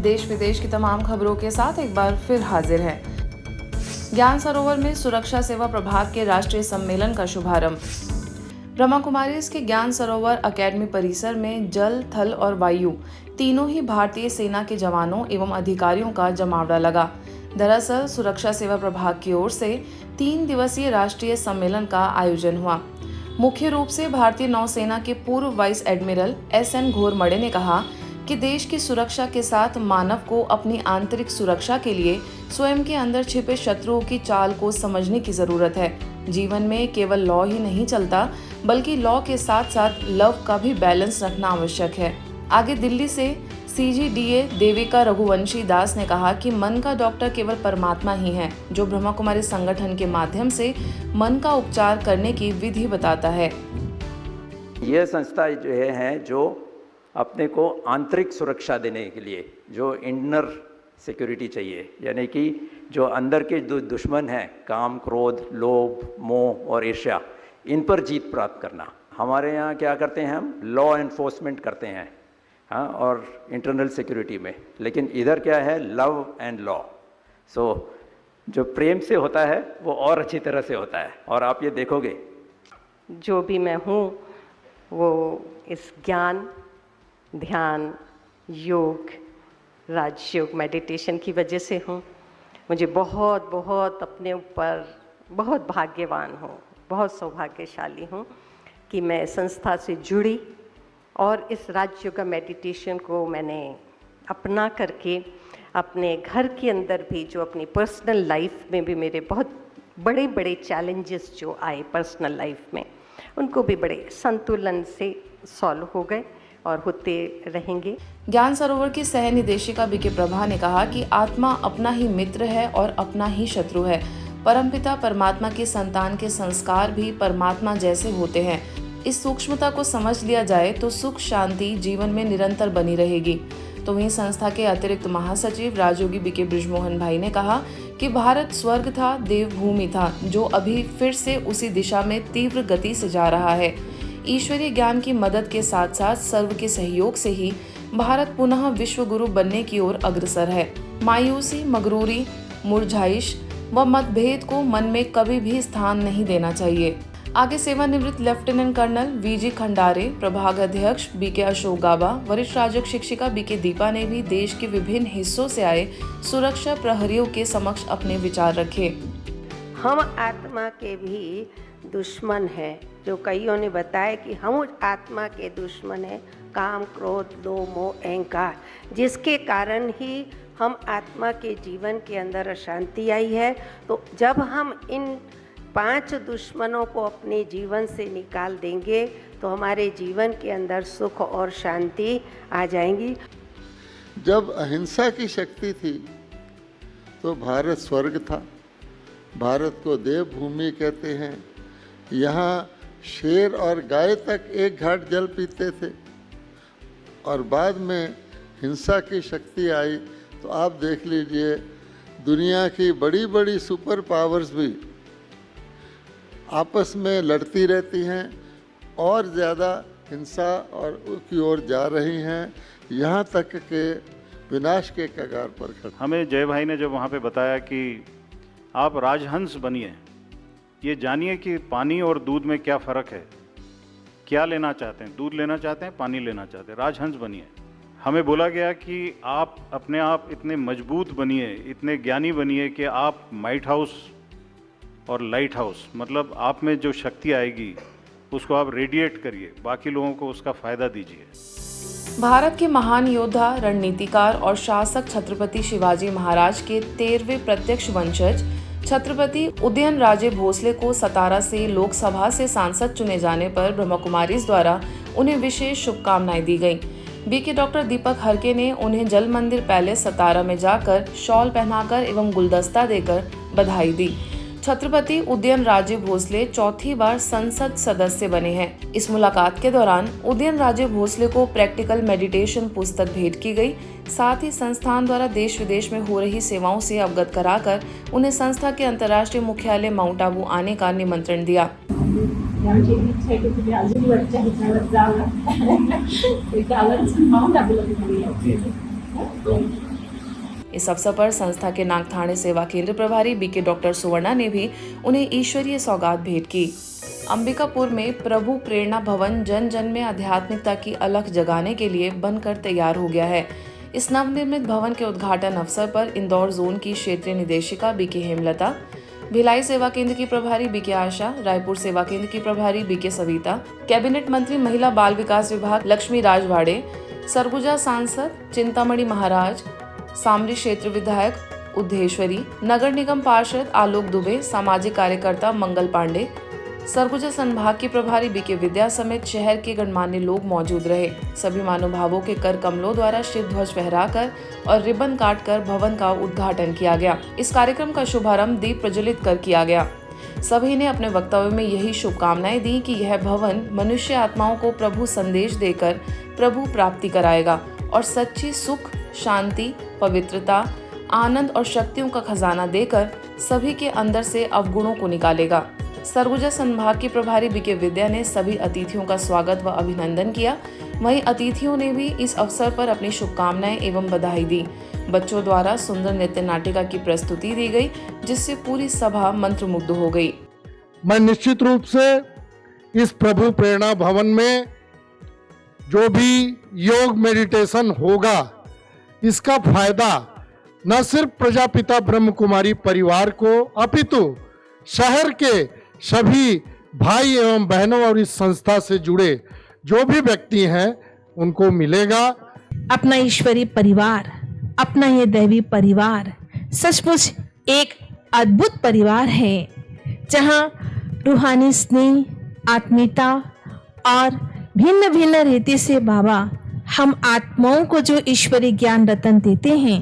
देश विदेश की तमाम खबरों के साथ एक बार फिर हाजिर है। ज्ञान सरोवर में सुरक्षा सेवा प्रभाग के राष्ट्रीय सम्मेलन का शुभारंभ। ब्रह्मा कुमारीज के ज्ञान सरोवर अकेडमी परिसर में जल, थल और वायु तीनों ही भारतीय सेना के जवानों एवं अधिकारियों का जमावड़ा लगा। दरअसल सुरक्षा सेवा प्रभाग की ओर से 3 दिवसीय राष्ट्रीय सम्मेलन का आयोजन हुआ। मुख्य रूप से भारतीय नौसेना के पूर्व वाइस एडमिरल SN घोरमड़े ने कहा कि देश की सुरक्षा के साथ मानव को अपनी आंतरिक सुरक्षा के लिए स्वयं के अंदर छिपे शत्रुओं की चाल को समझने की जरूरत है। जीवन में केवल लॉ ही नहीं चलता, बल्कि लॉ के साथ साथ लव का भी बैलेंस रखना आवश्यक है। आगे दिल्ली से CGDA देविका रघुवंशी दास ने कहा कि मन का डॉक्टर केवल परमात्मा ही है, जो ब्रह्मा कुमारी संगठन के माध्यम से मन का उपचार करने की विधि बताता है। यह संस्था जो है जो अपने को आंतरिक सुरक्षा देने के लिए, जो इनर सिक्योरिटी चाहिए, यानी कि जो अंदर के दुश्मन हैं, काम, क्रोध, लोभ, मोह और ईर्ष्या, इन पर जीत प्राप्त करना। हमारे यहाँ क्या करते हैं, हम लॉ एनफोर्समेंट करते हैं, हाँ, और इंटरनल सिक्योरिटी में, लेकिन इधर क्या है, लव एंड लॉ। सो जो प्रेम से होता है वो और अच्छी तरह से होता है, और आप ये देखोगे। जो भी मैं हूँ वो इस ज्ञान, ध्यान, योग, राजयोग, मेडिटेशन की वजह से हूँ। मुझे बहुत बहुत अपने ऊपर बहुत भाग्यवान हूँ, बहुत सौभाग्यशाली हूँ कि मैं संस्था से जुड़ी और इस राजयोग मेडिटेशन को मैंने अपना करके अपने घर के अंदर भी, जो अपनी पर्सनल लाइफ में भी मेरे बहुत बड़े बड़े चैलेंजेस जो आए पर्सनल लाइफ में, उनको भी बड़े संतुलन से सॉल्व हो गए और होते रहेंगे। ज्ञान सरोवर की सह निदेशिका BK प्रभा ने कहा कि आत्मा अपना ही मित्र है और अपना ही शत्रु है। परमपिता परमात्मा की संतान के संस्कार भी परमात्मा जैसे होते हैं। इस सूक्ष्मता को समझ लिया जाए तो सुख शांति जीवन में निरंतर बनी रहेगी। तो वहीं संस्था के अतिरिक्त महासचिव राजयोगी BK बृजमोहन भाई ने कहा कि भारत स्वर्ग था, देवभूमि था, जो अभी फिर से उसी दिशा में तीव्र गति से जा रहा है। ईश्वरीय ज्ञान की मदद के साथ साथ सर्व के सहयोग से ही भारत पुनः विश्व गुरु बनने की ओर अग्रसर है। मायूसी, मगरूरी, मुरझाइश व मतभेद को मन में कभी भी स्थान नहीं देना चाहिए। आगे सेवानिवृत्त लेफ्टिनेंट कर्नल VG खंडारे, प्रभाग अध्यक्ष BK अशोक गाबा, वरिष्ठ राजक शिक्षिका BK दीपा ने भी देश के विभिन्न हिस्सों से आए सुरक्षा प्रहरियों के समक्ष अपने विचार रखे। हम आत्मा के भी दुश्मन हैं, जो कईयों ने बताया कि हम आत्मा के दुश्मन हैं, काम, क्रोध, लोभ, मोह, अहंकार, जिसके कारण ही हम आत्मा के जीवन के अंदर अशांति आई है। तो जब हम इन 5 दुश्मनों को अपने जीवन से निकाल देंगे तो हमारे जीवन के अंदर सुख और शांति आ जाएंगी। जब अहिंसा की शक्ति थी तो भारत स्वर्ग था। भारत को देवभूमि कहते हैं। यहाँ शेर और गाय तक एक घाट जल पीते थे, और बाद में हिंसा की शक्ति आई तो आप देख लीजिए दुनिया की बड़ी बड़ी सुपर पावर्स भी आपस में लड़ती रहती हैं और ज़्यादा हिंसा और की ओर जा रही हैं, यहाँ तक के विनाश के कगार पर खड़े। हमें जय भाई ने जब वहाँ पे बताया कि आप राजहंस बनिए, ये जानिए कि पानी और दूध में क्या फ़र्क है, क्या लेना चाहते हैं, दूध लेना चाहते हैं, पानी लेना चाहते हैं, राजहंस बनिए। हमें बोला गया कि आप अपने आप इतने मजबूत बनिए, इतने ज्ञानी बनिए कि आप माइट हाउस और लाइट हाउस, मतलब आप में जो शक्ति आएगी उसको आप रेडिएट करिए, बाकी लोगों को उसका फ़ायदा दीजिए। भारत के महान योद्धा, रणनीतिकार और शासक छत्रपति शिवाजी महाराज के 13वें प्रत्यक्ष वंशज छत्रपति उदयनराजे भोसले को सतारा से लोकसभा से सांसद चुने जाने पर ब्रह्मा कुमारीज द्वारा उन्हें विशेष शुभकामनाएं दी गईं। BK डॉक्टर दीपक हरके ने उन्हें जल मंदिर पैलेस सतारा में जाकर शॉल पहनाकर एवं गुलदस्ता देकर बधाई दी। छत्रपति उदयनराजे भोसले 4थी बार संसद सदस्य बने हैं। इस मुलाकात के दौरान उदयनराजे भोसले को प्रैक्टिकल मेडिटेशन पुस्तक भेंट की गई। साथ ही संस्थान द्वारा देश विदेश में हो रही सेवाओं से अवगत कराकर उन्हें संस्था के अंतर्राष्ट्रीय मुख्यालय माउंट आबू आने का निमंत्रण दिया। इस अवसर पर संस्था के नागठाणे सेवा केंद्र प्रभारी बीके डॉक्टर सुवर्णा ने भी उन्हें ईश्वरीय सौगात भेंट की। अंबिकापुर में प्रभु प्रेरणा भवन जन जन में आध्यात्मिकता की अलख जगाने के लिए बनकर तैयार हो गया है। इस नवनिर्मित भवन के उद्घाटन अवसर पर इंदौर जोन की क्षेत्रीय निदेशिका बीके हेमलता, भिलाई सेवा केंद्र की प्रभारी बीके आशा, रायपुर सेवा केंद्र की प्रभारी बीके सविता, कैबिनेट मंत्री महिला बाल विकास विभाग लक्ष्मी राजवाड़े, सरगुजा सांसद चिंतामणि महाराज, सामरी क्षेत्र विधायक उद्धेश्वरी, नगर निगम पार्षद आलोक दुबे, सामाजिक कार्यकर्ता मंगल पांडे, सरगुजा संभाग की प्रभारी बीके विद्या समेत शहर के गणमान्य लोग मौजूद रहे। सभी महानुभावों के कर कमलों द्वारा शिव ध्वज फहराकर और रिबन काटकर भवन का उद्घाटन किया गया। इस कार्यक्रम का शुभारंभ दीप प्रज्वलित कर किया गया। सभी ने अपने वक्तव्य में यही शुभकामनाएं दी कि यह भवन मनुष्य आत्माओं को प्रभु संदेश देकर प्रभु प्राप्ति कराएगा और सच्ची सुख, शांति, पवित्रता, आनंद और शक्तियों का खजाना देकर सभी के अंदर से अवगुणों को निकालेगा। सरगुजा संभाग की प्रभारी बीके विद्या ने सभी अतिथियों का स्वागत व अभिनंदन किया। वहीं अतिथियों ने भी इस अवसर पर अपनी शुभकामनाएं एवं बधाई दी। बच्चों द्वारा सुंदर नृत्य नाटिका की प्रस्तुति दी गई, जिससे पूरी सभा मंत्रमुग्ध हो गई। मैं निश्चित रूप से इस प्रभु प्रेरणा भवन में जो भी योग मेडिटेशन होगा, इसका फायदा न सिर्फ प्रजापिता ब्रह्म कुमारी परिवार को अपितु शहर के सभी भाई एवं बहनों और इस संस्था से जुड़े जो भी व्यक्ति हैं उनको मिलेगा। अपना ईश्वरीय परिवार, अपना ये दैवी परिवार सचमुच एक अद्भुत परिवार है, जहाँ रूहानी स्नेह, आत्मीयता और भिन्न भिन्न रीति से बाबा हम आत्माओं को जो ईश्वरीय ज्ञान रत्न देते हैं,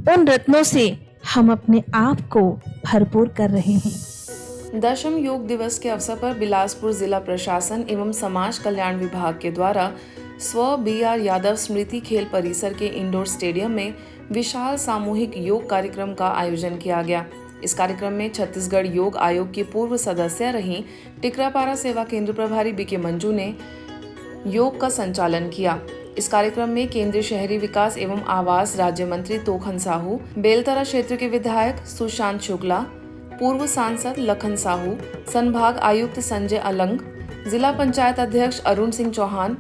उन रत्नों से हम अपने आप को भरपूर कर रहे हैं। 10वें योग दिवस के अवसर पर बिलासपुर जिला प्रशासन एवं समाज कल्याण विभाग के द्वारा स्व BR यादव स्मृति खेल परिसर के इंडोर स्टेडियम में विशाल सामूहिक योग कार्यक्रम का आयोजन किया गया। इस कार्यक्रम में छत्तीसगढ़ योग आयोग की पूर्व सदस्य रही टिकरापारा सेवा केंद्र प्रभारी बीके मंजू ने योग का संचालन किया। इस कार्यक्रम में केंद्रीय शहरी विकास एवं आवास राज्य मंत्री तोखन साहू, बेलतरा क्षेत्र के विधायक सुशांत शुक्ला, पूर्व सांसद लखन साहू, संभाग आयुक्त संजय अलंग, जिला पंचायत अध्यक्ष अरुण सिंह चौहान,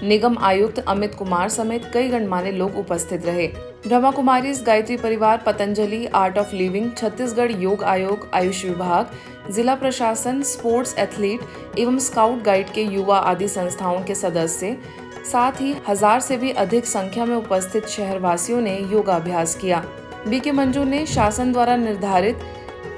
निगम आयुक्त अमित कुमार समेत कई गणमान्य लोग उपस्थित रहे। ब्रह्मा कुमारी गायत्री परिवार, Patanjali art of living, Chhattisgarh योग आयोग, आयुष विभाग, जिला प्रशासन, स्पोर्ट्स एथलीट एवं स्काउट गाइड के युवा आदि संस्थाओं के सदस्य, साथ ही 1000 से भी अधिक संख्या में उपस्थित शहरवासियों ने योगाभ्यास किया। बीके मंजू ने शासन द्वारा निर्धारित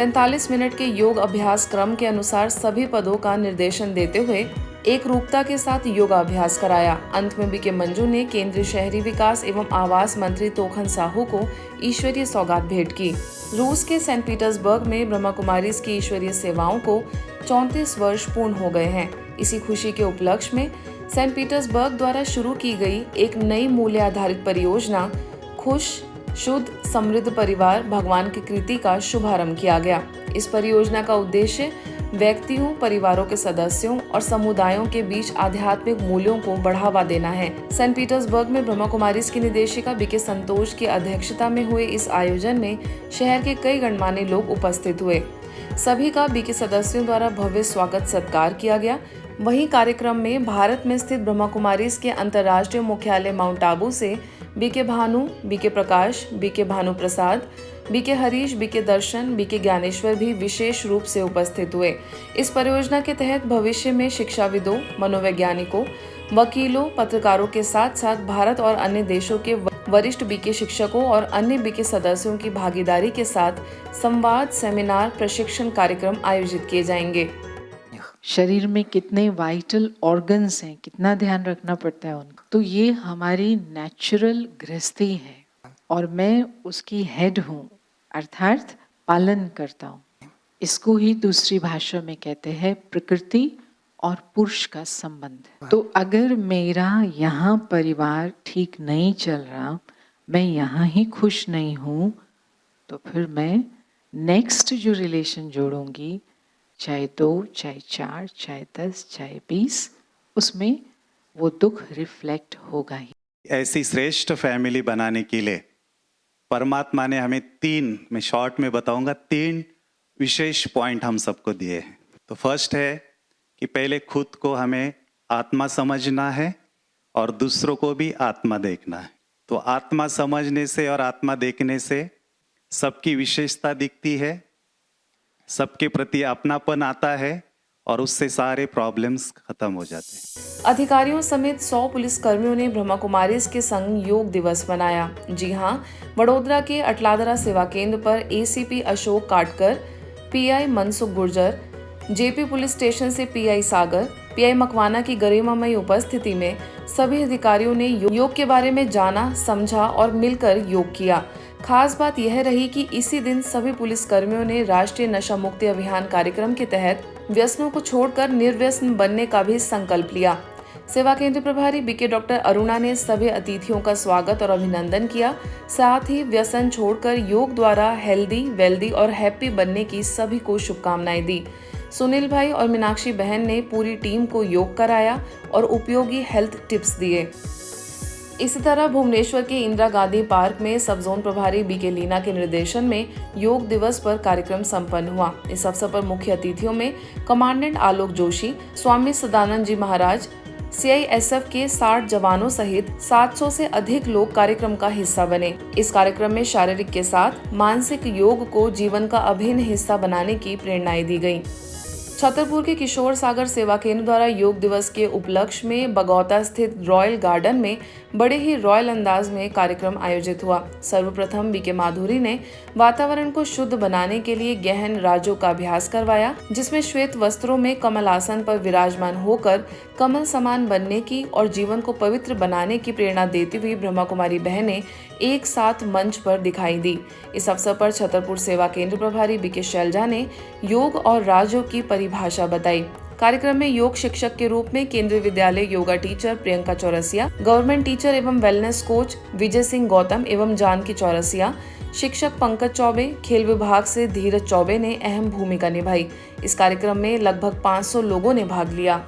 45 मिनट के योग अभ्यास क्रम के अनुसार सभी पदों का निर्देशन देते हुए एक रूपता के साथ योगाभ्यास कराया। अंत में बीके मंजू ने केंद्रीय शहरी विकास एवं आवास मंत्री तोखन साहू को ईश्वरीय सौगात भेंट की। रूस के सेंट पीटर्सबर्ग में ब्रह्मा कुमारीज की ईश्वरीय सेवाओं को 34 वर्ष पूर्ण हो गए हैं। इसी खुशी के उपलक्ष्य में सेंट पीटर्सबर्ग द्वारा शुरू की गई एक नई मूल्य आधारित परियोजना खुश, शुद्ध, समृद्ध परिवार भगवान की कृति का शुभारंभ किया गया। इस परियोजना का उद्देश्य व्यक्तियों, परिवारों के सदस्यों और समुदायों के बीच आध्यात्मिक मूल्यों को बढ़ावा देना है। सेंट पीटर्सबर्ग में ब्रह्मा कुमारीज की निदेशिका बीके संतोष की अध्यक्षता में हुए इस आयोजन में शहर के कई गणमान्य लोग उपस्थित हुए। सभी का बीके सदस्यों द्वारा भव्य स्वागत सत्कार किया गया। वहीं कार्यक्रम में भारत में स्थित ब्रह्मा कुमारीज के अंतर्राष्ट्रीय मुख्यालय माउंट आबू से बीके भानु, बीके प्रकाश, बीके भानु प्रसाद, बीके हरीश, बीके दर्शन, बीके ज्ञानेश्वर भी विशेष रूप से उपस्थित हुए। इस परियोजना के तहत भविष्य में शिक्षाविदों, मनोवैज्ञानिकों, वकीलों, पत्रकारों के साथ साथ भारत और अन्य देशों के वरिष्ठ बीके शिक्षकों और अन्य बीके सदस्यों की भागीदारी के साथ संवाद, सेमिनार, प्रशिक्षण कार्यक्रम आयोजित किए जाएंगे। शरीर में कितने वाइटल ऑर्गन्स हैं, कितना ध्यान रखना पड़ता है उनका, तो ये हमारी नेचुरल गृहस्थी है और मैं उसकी हेड हूँ, अर्थात पालन करता हूँ। इसको ही दूसरी भाषा में कहते हैं प्रकृति और पुरुष का संबंध। तो अगर मेरा यहाँ परिवार ठीक नहीं चल रहा, मैं यहाँ ही खुश नहीं हूँ, तो फिर मैं नेक्स्ट जो रिलेशन जोड़ूंगी, चाहे 2, चाहे 4, चाहे 10, चाहे 20, उसमें वो दुख रिफ्लेक्ट होगा ही। ऐसी श्रेष्ठ फैमिली बनाने के लिए परमात्मा ने हमें मैं शॉर्ट में बताऊंगा, 3 विशेष पॉइंट हम सबको दिए हैं। तो फर्स्ट है कि पहले खुद को हमें आत्मा समझना है और दूसरों को भी आत्मा देखना है। तो आत्मा समझने से और आत्मा देखने से सबकी विशेषता दिखती है, सबके प्रति अपनापन आता है और उससे सारे प्रॉब्लम्स खत्म हो जाते हैं। अधिकारियों समेत 100 पुलिस कर्मियों ने ब्रह्मा कुमारीज के संग योग दिवस मनाया। जी हां, वडोदरा के अटलादरा सेवा केंद्र पर एसीपी अशोक काटकर, pi Mansukh Gurjar, JP police station से पीआई सागर, पीआई मकवाना की गरिमामयी उपस्थिति में सभी अधिकारियों ने योग के बारे में जाना, समझा और मिलकर योग किया। खास बात यह रही कि इसी दिन सभी पुलिस कर्मियों ने राष्ट्रीय नशा मुक्ति अभियान कार्यक्रम के तहत व्यसनों को छोड़कर निर्व्यसन बनने का भी संकल्प लिया। सेवा केंद्र प्रभारी बीके डॉक्टर अरुणा ने सभी अतिथियों का स्वागत और अभिनंदन किया। साथ ही व्यसन छोड़कर योग द्वारा हेल्दी, वेल्दी और हैप्पी बनने की सभी को शुभकामनाएं दी। सुनील भाई और मीनाक्षी बहन ने पूरी टीम को योग कराया और उपयोगी हेल्थ टिप्स दिए। इसी तरह भुवनेश्वर के इंदिरा गांधी पार्क में सब जोन प्रभारी बीके लीना के निर्देशन में योग दिवस पर कार्यक्रम संपन्न हुआ। इस अवसर पर मुख्य अतिथियों में कमांडेंट आलोक जोशी, स्वामी सदानंद जी महाराज, सीआईएसएफ के 60 जवानों सहित 700 से अधिक लोग कार्यक्रम का हिस्सा बने। इस कार्यक्रम में शारीरिक के साथ मानसिक योग को जीवन का अभिन्न हिस्सा बनाने की प्रेरणाएं दी गयी। छतरपुर के किशोर सागर सेवा केंद्र द्वारा योग दिवस के उपलक्ष्य में बगौता स्थित रॉयल गार्डन में बड़े ही रॉयल अंदाज में कार्यक्रम आयोजित हुआ। सर्वप्रथम बीके माधुरी ने वातावरण को शुद्ध बनाने के लिए गहन राजों का अभ्यास करवाया, जिसमें श्वेत वस्त्रों में कमल आसन पर विराजमान होकर कमल समान बनने की और जीवन को पवित्र बनाने की प्रेरणा देती हुई ब्रह्मा कुमारी बहनें एक साथ मंच पर दिखाई दी। इस अवसर पर छतरपुर सेवा केंद्र प्रभारी बीके शैलजा ने योग और राजों की परिभाषा बताई। कार्यक्रम में योग शिक्षक के रूप में केंद्रीय विद्यालय yoga teacher Priyanka Chaurasia, government teacher एवं वेलनेस कोच विजय सिंह गौतम एवं जानकी चौरसिया, शिक्षक पंकज चौबे, खेल विभाग से धीरज चौबे ने अहम भूमिका निभाई। इस कार्यक्रम में लगभग 500 लोगों ने भाग लिया।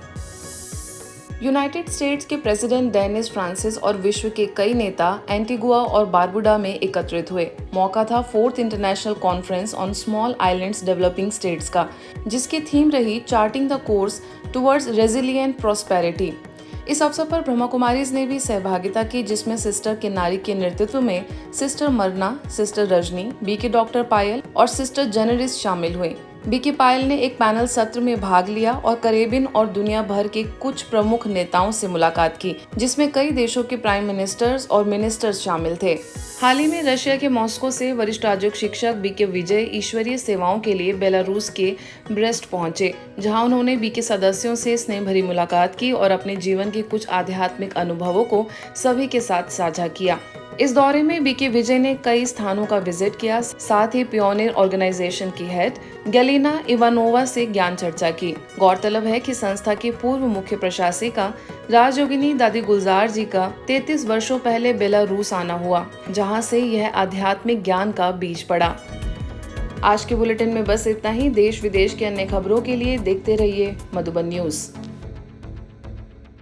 यूनाइटेड स्टेट्स के प्रेसिडेंट डेनिस फ्रांसिस और विश्व के कई नेता एंटीगुआ और बारबुडा में एकत्रित हुए। मौका था 4th international conference on small islands developing states का, जिसकी थीम रही charting the course towards resilient prosperity. इस अवसर पर ब्रह्मा कुमारीज ने भी सहभागिता की, जिसमें सिस्टर किन्नारी के नेतृत्व में सिस्टर मरना, सिस्टर रजनी, बीके डॉक्टर पायल और सिस्टर जेनेरिस शामिल हुए। बीके पायल ने एक पैनल सत्र में भाग लिया और करेबियन और दुनिया भर के कुछ प्रमुख नेताओं से मुलाकात की, जिसमें कई देशों के प्राइम मिनिस्टर्स और मिनिस्टर्स शामिल थे। हाल ही में रशिया के मॉस्को से वरिष्ठ राजयोग शिक्षक बीके विजय ईश्वरीय सेवाओं के लिए बेलारूस के ब्रेस्ट पहुंचे, जहां उन्होंने बीके सदस्यों से स्नेह भरी मुलाकात की और अपने जीवन के कुछ आध्यात्मिक अनुभवों को सभी के साथ साझा किया। इस दौरे में बीके विजय ने कई स्थानों का विजिट किया, साथ ही पियोनियर ऑर्गेनाइजेशन की हेड गैलिना इवानोवा से ज्ञान चर्चा की। गौरतलब है कि संस्था के पूर्व मुख्य प्रशासिका राजयोगिनी दादी गुलजार जी का 33 वर्षों पहले बेलारूस आना हुआ, जहां से यह आध्यात्मिक ज्ञान का बीज पड़ा। आज के बुलेटिन में बस इतना ही। देश विदेश के अन्य खबरों के लिए देखते रहिए मधुबन न्यूज।